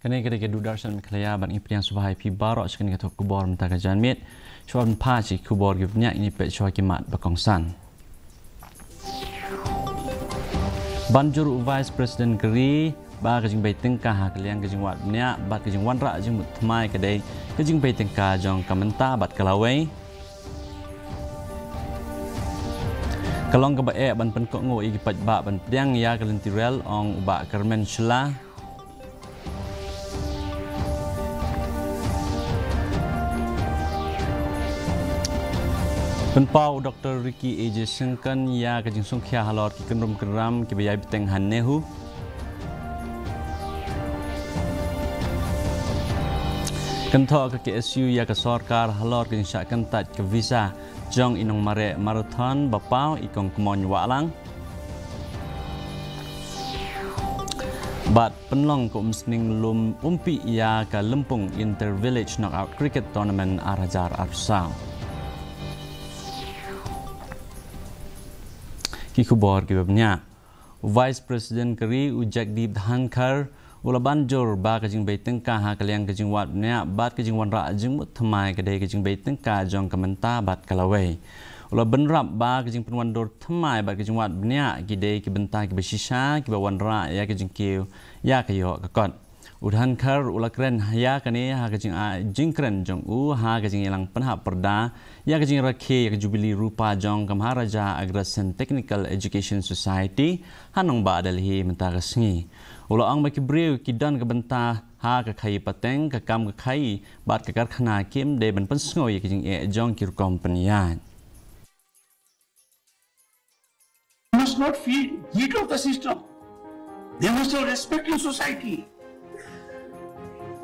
Kini kita dudar san miklaya ban ipriang subhai pi barok sekini katok kubor mentaka janmit. Syuaban paci kubor gibnya ini pek syuah kimat bakongsan. Banjur Vice President Keri ba kajing bai tengkah kaliang kajing wat nya bat kajing wanra kajing mutmai kedai kajing bai tengkah jong kamenta bat kalawai. Kalong ke bae ban penkok ngo igi pat ba ban priang ya kalentirel ong ba kermen shla. Penpau Dr. Ricky A.J. Sengkan ya kajing sungkya halor ki kenrum keram ki bayai biteng hannehu. Kentok ke KSU ya ke sorkar halor kajing syak kentat ke visa jong inong mare marathon bapau ikong kemon walang. Bat penlong ko umsning lum umpi ya ke Lempung Inter Village Knockout Cricket Tournament Arajar Arsau. Kikubor kibabnya Vice President Keri ujak di Dhankar ula banjur ba kajing bai tengkah ha kaliang kajing watnya bat kajing wanra jing mut thamai kadai kajing bai tengkah jong kamenta bat kalawai ula benrap ba kajing penwandor thamai bat kajing watnya kidai kibenta kibashisha kibawanra ya kajing kiu ya kayo kakot Udhankar ula keren ya kani ha kajing jing keren jong ha kajing ilang penhap perda ya kajing rakhe ya jubili rupa jong Kamharaja Agrasen Technical Education Society hanong ba dalhi mentagasngi ula ang makibriu kidan kebenta ha kakai pateng kakam kakai bat kakar khana kim de ban pensngo ya kajing jong kir kompanian must not feel heat of the system. They must have respect in society.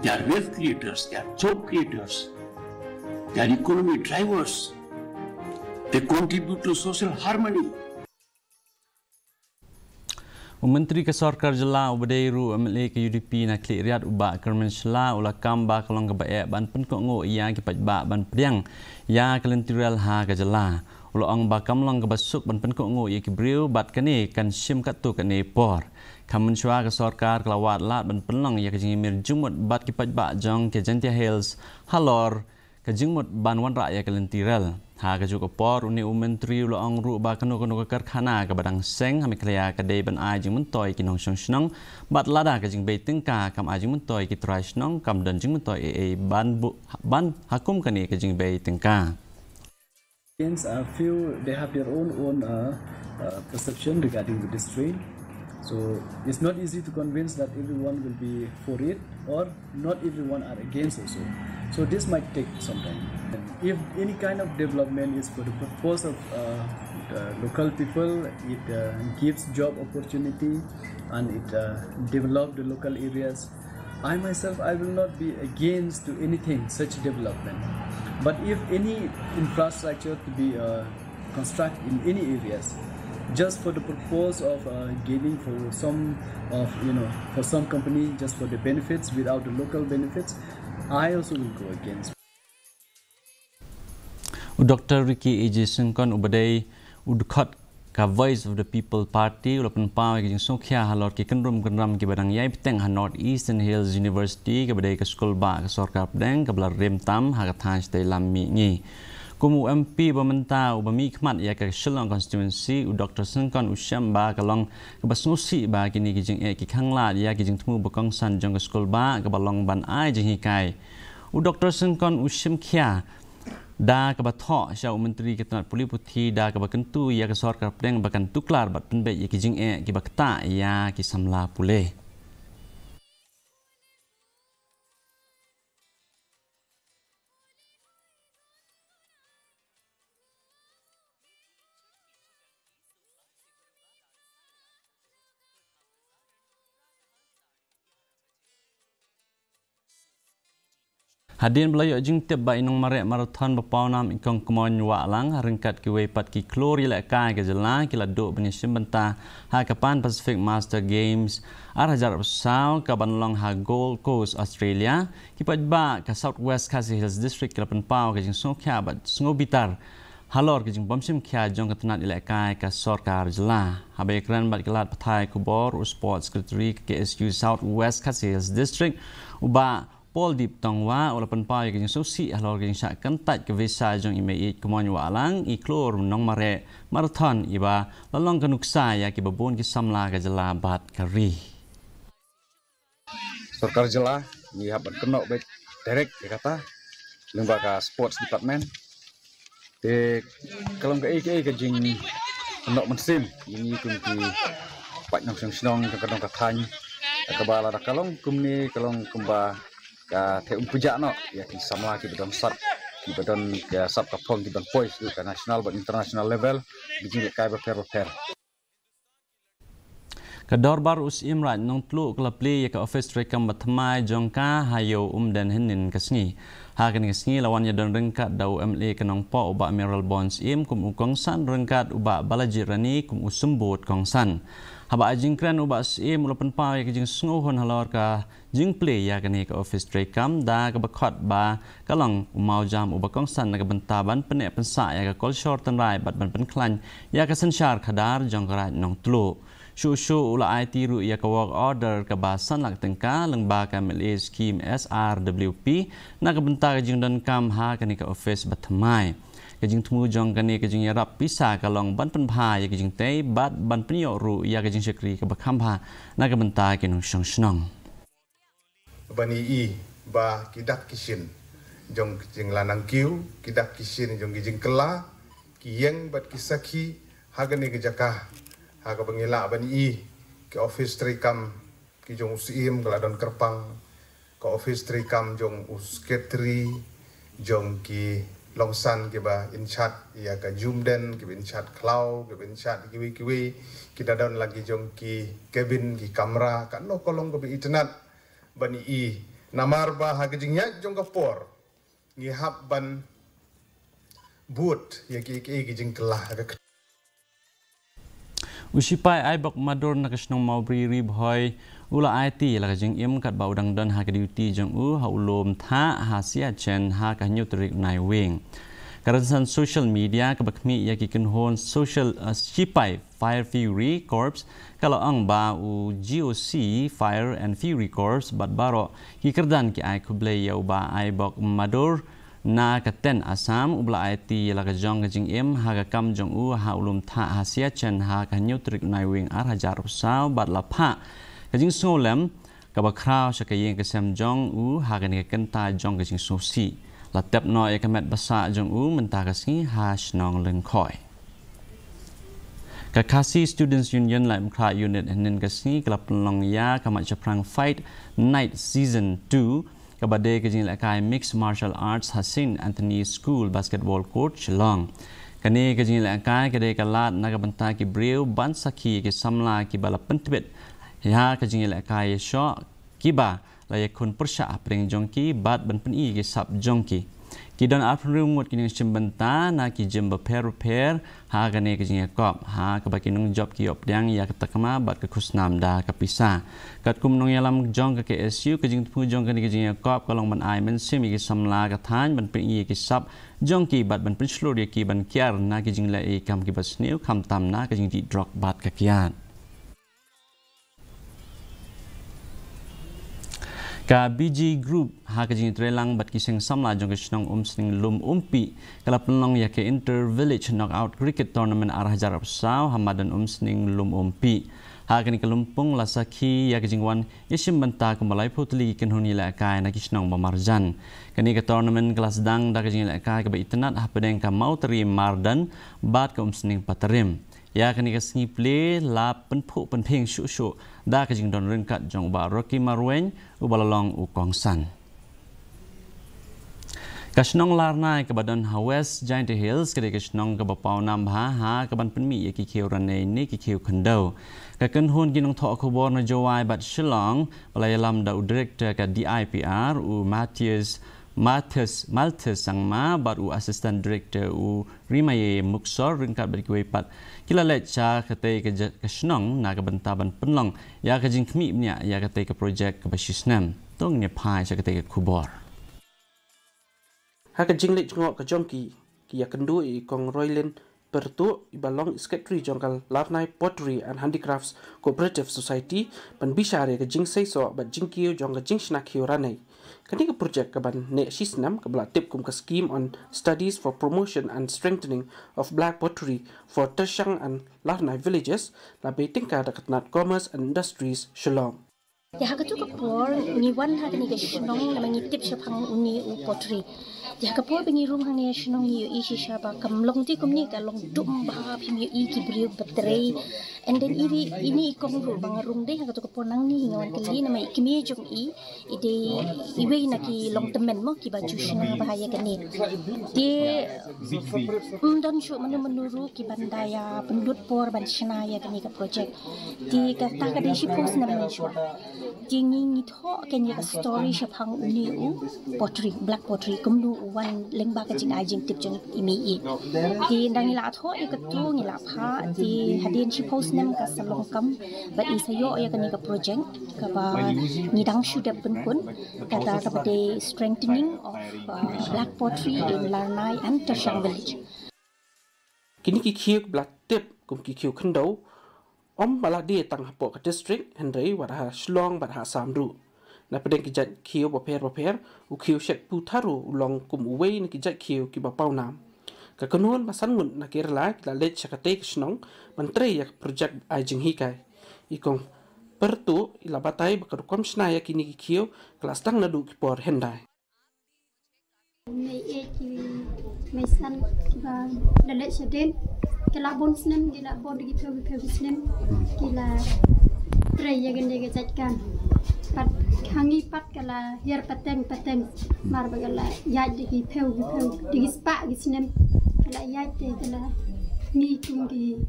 They are wealth creators, they are job creators, they are economy drivers, they contribute to social harmony. Menteri Kesorkar Jela Ubadairu MLA ke UDP na klik riat ubak kermen shla ula kamba kalong ke bae ban penkok ngo yang kipat ba ban priang ya kalentirel ha ke Jela ula ong ba kamlong ke basuk ban penkok ngo ye kibriu bat kani kan sim katu kani por kamun shwa Kesorkar kelawat lat ban penlong ya kejing mir jumut bat kipat ba jong ke Gentia Hills halor ke jingmut ban wanra ya kalentirel ha ke juga por uni menteri ula ong ru ba kanu ke karkhana ke badang seng hami klaya ke dei ban ai jing muntoi ki nong snong bat lada ke jing bai tengka kam ai jing muntoi ki trai snong kam dan jing muntoi ban hakum kani ke jing bai tengka feel they have their own perception regarding the district. So it's not easy to convince that everyone will be for it or not everyone are against also. So this might take some time. If any kind of development is for the purpose of the local people, it gives job opportunity and it develop the local areas. I myself, I will not be against to anything such development. But if any infrastructure to be construct in any areas, just for the purpose of gaining for some of for some company just for the benefits without the local benefits, I also will go against. Dr. Ricky A.J. Sengkan ubadai udkot ka Voice of the People Party ulapan pau ke jing sokya halor ki kenrum ki badang yai piteng ha North Eastern Hills University ke badai ke skol ba ke sorkar pedeng ke belar rem tam ha ka than stay lammi ngi kumu MP bamenta ubami khmat ya ke Shillong constituency u Dr. Sengkan usyam ba kalong ke basnusi ba kini ki jing ki khangla ya ki jing tmu bakong san jong ke skol ba ke balong ban ai jing hikai u Dr. Sengkan usyam khia da kabathok syau menteri ketenat puli puthi da kabakentu ya ke sorkar pedeng bakan tuklar bat penbe ya ki jing ki bakta ya ki samla pule Hadian belayak jing tiap ba inong marek marathon bapau nam ikong kemon walang ringkat ki wepat ki klori lek kai ke jela ki laduk benyesim benta ha kapan Pacific Master Games Arajar Arsau ka banlong ha Gold Coast Australia ki pat ba ka South West Khasi Hills District ki lapan pau ke jing sokya bat sngobitar halor ke jing bomsim kya jong ke tenat ilakai ke sorkar jela habe kran bat kelat pathai kubor sport secretary KSU South West Cassius District uba Paul Dip Tongwa olapan pai ke jing sosi halor ke jing syak kentat ke visa jong imei kemon walang iklor nong mare marathon iba lalong ke nuksa ya ke babon ke samla ke jela bat kari sorkar jela ni habat kenok baik direct kata lembaga sports department kalau ke jing nok mensim ini kumpi pak nong senong ke kadang katany ke bala kalong kumni kalong kumba ka te pujak no ya ki samla ki bedon sat ki bedon ke sap ka pong ki bedon pois ke national but international level bijing kai beper Kador bar us imrat nong tlu klapli ya ke office rekam batmai jongka hayo dan henin kasni hakan kasni lawan ya don rengkat dau MLA kenong po uba mineral bonds im kum ukong san rengkat uba balaji rani kum usembut kong san haba ajing kran uba im ulapan pa ya ke jing sngohon halor ka jing play ya kani ke office rekam da ke bakot ba kalong umau jam uba kong san na ke bentaban penek pensa ya ke kol short tan rai bat ban penklan ya ke sensyar khadar jongkarat nong tlu Shu ula IT ru ia ke work order ke basan lak tengka lembaga MLA scheme SRWP na ke bentar jing dan kam ha kani ke office batmai ke jing temu jong kani ke jing rap pisa kalong ban penpha ya ke jing tei bat ban penyo ru ia ke jing sekri ke bakam ha na ke bentar ke nong snong bani i ba kidak kisin jong jing lanang kiu kidak kisin jong jing kela kiyeng bat kisaki hagani ke jakah haga bangila bani i ke office trikam ki jong usim galadon kerpang ke office trikam jong usketri jong ki longsan ke ba inchat ya ka jumden ke inchat klau ke inchat kiwi ki dadon lagi jong ki cabin ki kamera kan no kolong ke internet bani i namar ba haga jingnya jong kapor ngi hab ban but ya ki jing kelah Usipai ai bak mador na kasnong maubri rib hoi ula IT la jing im kat ba udang dan ha ka duty jong ha ulom tha ha sia chen ha ka nyutrik nai wing karansan social media ka bakmi ya ki kun hon social Usipai Fire Fury Corps kalau ang ba u GOC Fire and Fury Corps bat baro ki kerdan ki ai kuble ya ba ai bak mador na katen asam ubla IT la ka jong jing im ha ka kam jong u ha ulum tha ha sia chen ha ka nyutrik nai wing ar hajar saw bat la pha ka jing solem ka ba kraw sha ka yeng ka sam jong u ha ka ni kan ta jong ka jing so si la tep no ya ka met basa jong u menta ka si ha snong leng khoi ka Kasi Students Union la mkra unit nen ka si klap long ya ka ma chaprang fight night season 2 kabade ke jing lakai mixed martial arts Hasin Anthony School basketball court Shillong kani ke jing lakai ke de kalat na ka banta ki breu ban sakhi ke samla ki bala pentbet ya ke jing lakai sho kiba la yakun persha pring jongki bat ban pen i ke sap jongki ki don afternoon ngot ki ning banta na ki jim repair ha kani ke jing kop ha ka baki nung job ki op dang ya katakama bat ke khusnam da ka pisa kat kum nong yalam jong ka KSU ke jing pu jong kani ke jing kop kalong ban ai men semi ki samla ka than ban pen i ki sap jongki bat ban pen slur ki ban kiar na ki jing la e kam ki bas new kam tam na ke jing di drop bat ka kian ka BG Group ha ka jing trelang bat kiseng samla jong ka snong sning lum umpi kala penlong ya ke inter village knockout cricket tournament ar hajar saw hamadan sning lum umpi ha kan kalumpung la sakhi ya ka jingwan yeshim banta kumalai photli ken honi la kai na kisnong bamarjan kani ka tournament kelas dang da ka jing la kai ka ba itnat ha pedeng ka mautri mardan bat ka sning patarim ya kani ka sngi play la penphu penpheng shu da ka jing don rengkat jong ba Rocky Marwen u balalong u kongsan kasnong larnai ke badan West Giant Hills ke kasnong ke bapau nam ha ke ban penmi ya ki khiu ranei ni ki khiu khandau ka kan hun ginong tho khobor na jowai bat Shillong balayalam da director ka DIPR u Malthus sangma bat u assistant director u Rimaye Muksor rengkat berkuai pat kila lecha kate ke kasnong na ke bentaban penlong ya ke jing khmi nya ya kate ke project ke basisnam tong ne phai sa kate ke khubor ha ka jing le ngok ka jongki kia kendu kong Roylen Pertu ibalong secretary jongkal Larnai Pottery and Handicrafts Cooperative Society ban bishare ke jing sei so ba jing kio jong ke jing snak kio ranai kani ke project ke ban ne shisnam ke bla tip kum ke scheme on studies for promotion and strengthening of black pottery for Tershang and Larnai villages la beting ka dekat nat commerce and industries Shillong. Ya haka tu kapor ni wan haka ni gashnong na mangitip siya pang uni u pottery. Ya haka po bengi room hang ya shnong yu ishi siya ba kamlong ti kumni ka long dum ba pim yu iki briu battery and then ini ikong ru bang room de haka tu kapor nang ni ngawan kali na mai kimi jong ide iwe na ki long temen mo ki baju shnong bahaya kani. Dia dan syu menuru ki bandaya pendut por ban shnaya kani ka project. Di ka ta ka de shi post na men syu. Jinging itu kan ya story siapang uni pottery black pottery kumdu wan lengba ka jing ajing tip jong imi di ndang ila tho ya ketu ngila pha di hadin shi post nem ka salong kam ba isayo ya kan ka project ka ba ngidang shuda pun kata ka de strengthening of black pottery in Larnai and Tershang village. Kini ki khiek black tip kum ki khiu khandau bala dia tang hapo ke district Henry wadaha Shillong badaha Samru na pedeng kijat kiu baper u kiu shet putaru ulong kum uwei ni kijat kiu ki bapau nam ka kanun masan ngun na Kerala la let chakate kisnong mantre yak project ajing hikai ikong pertu ila batai bakar komsna ya kini kiu kelas tang nadu ki por hendai mai san ba la let shaden kila bon snem kila bon di peu snem kila tray ya gende ke chatkan pat hangi pat kala yer pateng mar bagala ya di peu di spa gi snem kala ya te kala ni kum gi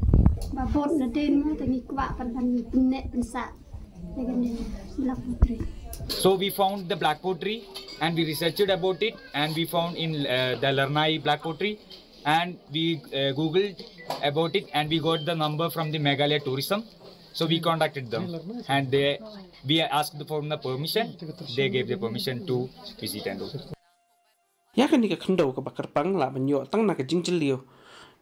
ba bon na den mo te ni kwa pan ne pensa ya gende black pottery. So we found the black pottery and we researched about it and we found in the Larnai black pottery and we googled about it and we got the number from the Meghalaya tourism, so we contacted them and we asked for the permission. They gave the permission to visit and do. Ya kan ka khndau ka bakar pang la banyo tang na ka jingjilio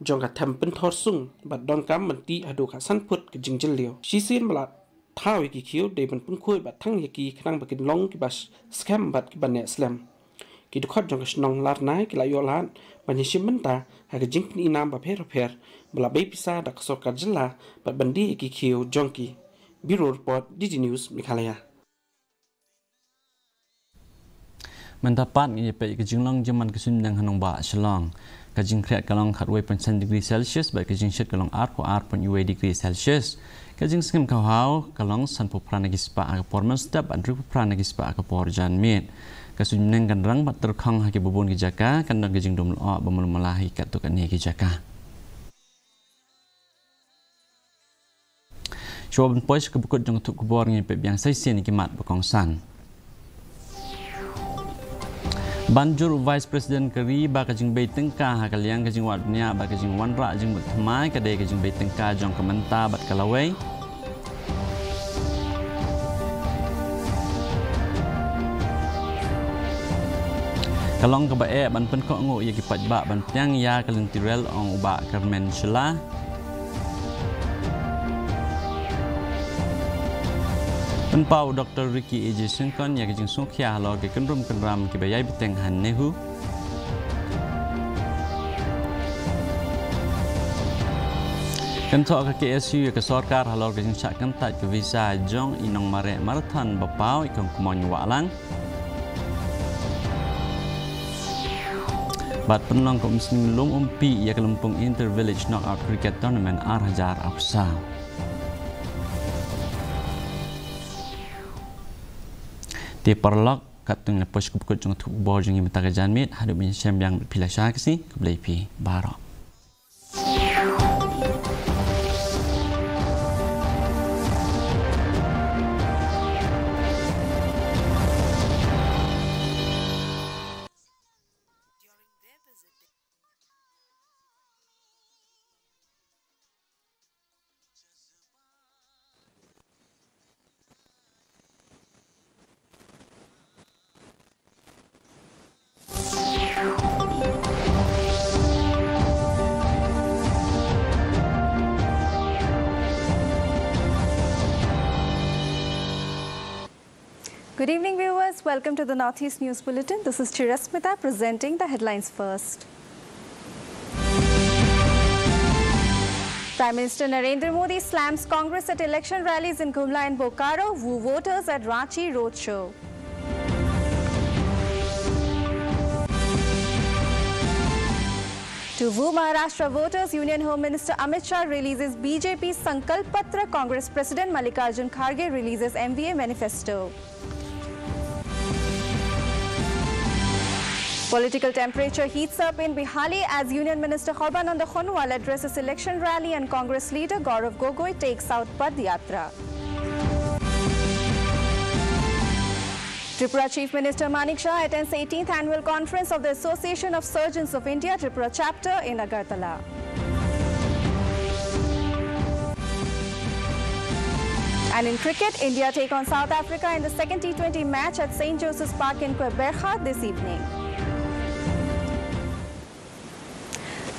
jong ka tham pen thor sung bat don kam manti adu ka san phut ka jingjilio shi sin bala thau ki khiu de ban pung khoi bat thang ki khnang bakin long ki bas scam bat ki ban ne slam ki dukhot jong ka snong Larnai ki la yolan bani shimenta ha ka jing ni nam ba pher bala be pisa da ka ka jilla bat bandi ki khiu jongki Bureau Report DG News Meghalaya. Mendapat ni pe ke jinglong jaman kesun dang hanong ba Shillong ka jing khret kalong khat 1.7 degree Celsius ba ke jing shet kalong r.1 degree Celsius ka jing skem ka hau kalong san pu pranagi spa ka porman step andru pu pranagi spa ka por jan mit ka sun neng kan rang bat terkhang ha ke bubun ki jaka kan dang ke jing dum lo ba mul malahi ka to kan ni ki jaka Shoban pois ke bukut jong tuk kubor ngi pe biang sai sen ki mat bakong san Banjur Vice President Keri ba ka jing bei tengka ha kaliang ka jing wat nya ba ka jing wan ra jing but mai ka de ka jing bei tengka jong ka menta bat kalawai kalong ka ba e ban pen ko ngo ye ki pat ba ban pyang ya kalin tirel ong ba Carmen Shela Penpau Dr. Ricky A.J. Sengkon yang kejeng sungkia halor ke kendrum kendram ke bayai beteng han nehu. Kentok ke KSU ke sorkar halor kejeng syak kentat ke visa jong inong mare marathon bapau ikong kumon walang. Bat penlong ke muslim lung umpi ia kelempung Inter Village Knockout Cricket Tournament Ar-Hajar Afsa. Di perlok katung lepas kubukut jong tu bor jong imta janmit hadu bin syam pilih syaksi keblai pi barok welcome to the Northeast News Bulletin. This is Chirasmita presenting the headlines first. Prime Minister Narendra Modi slams Congress at election rallies in Gumla and Bokaro, woo voters at Ranchi roadshow. To woo Maharashtra voters, Union Home Minister Amit Shah releases BJP Sankalp Patra, Congress President Mallikarjun Kharge releases MVA manifesto. Political temperature heats up in Bihali as Union Minister Horbananda Khonwal addresses election rally and Congress leader Gaurav Gogoi takes out Pad Yatra. Tripura Chief Minister Manik Shah attends 18th annual conference of the Association of Surgeons of India Tripura chapter in Agartala. And in cricket, India take on South Africa in the second T20 match at St. Joseph's Park in Quebec this evening.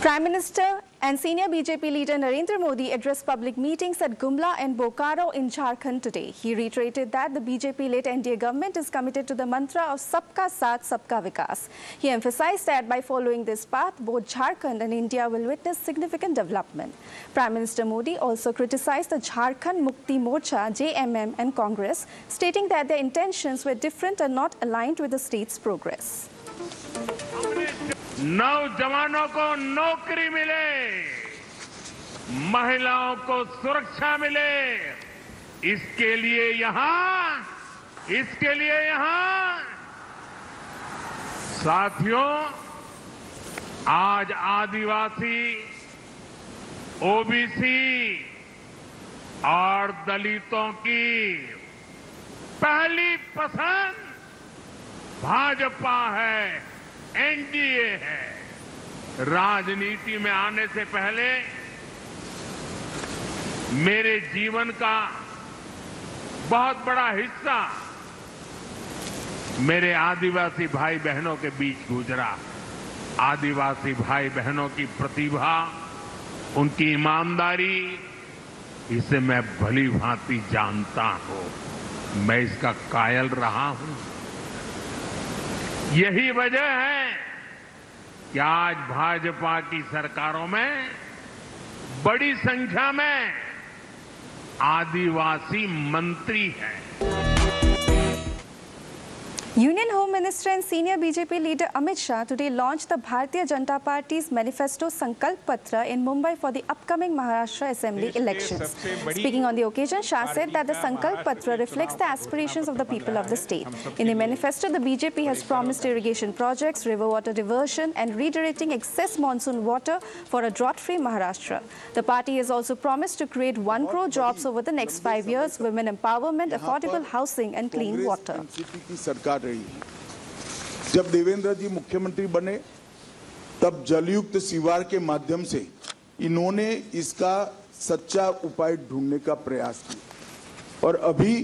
Prime Minister and senior BJP leader Narendra Modi addressed public meetings at Gumla and Bokaro in Jharkhand today. He reiterated that the BJP-led NDA government is committed to the mantra of Sabka Saath, Sabka Vikas. He emphasized that by following this path, both Jharkhand and India will witness significant development. Prime Minister Modi also criticized the Jharkhand Mukti Morcha, JMM and Congress, stating that their intentions were different and not aligned with the state's progress. नौजवानों को नौकरी मिले, महिलाओं को सुरक्षा मिले, इसके लिए यहाँ साथियों आज आदिवासी, ओबीसी और दलितों की पहली पसंद भाजपा है, एनडीए है। राजनीति में आने से पहले मेरे जीवन का बहुत बड़ा हिस्सा मेरे आदिवासी भाई बहनों के बीच गुजरा। आदिवासी भाई बहनों की प्रतिभा, उनकी ईमानदारी, इसे मैं भली भांति जानता हूं। मैं इसका कायल रहा हूं। यही वजह है कि आज भाजपा की सरकारों में बड़ी संख्या में आदिवासी मंत्री हैं। Union Home Minister and senior BJP leader Amit Shah today launched the Bharatiya Janata Party's manifesto Sankalp Patra in Mumbai for the upcoming Maharashtra Assembly elections. Speaking on the occasion, Shah said that the Sankalp Patra reflects the aspirations of the people of the state. In the manifesto, the BJP has promised irrigation projects, river water diversion and redirecting excess monsoon water for a drought-free Maharashtra. The party has also promised to create 1 crore jobs over the next 5 years, women empowerment, affordable housing and clean water. जब देवेंद्र जी मुख्यमंत्री बने तब जलयुक्त शिवार के माध्यम से इन्होंने इसका सच्चा उपाय ढूंढने का प्रयास किया और अभी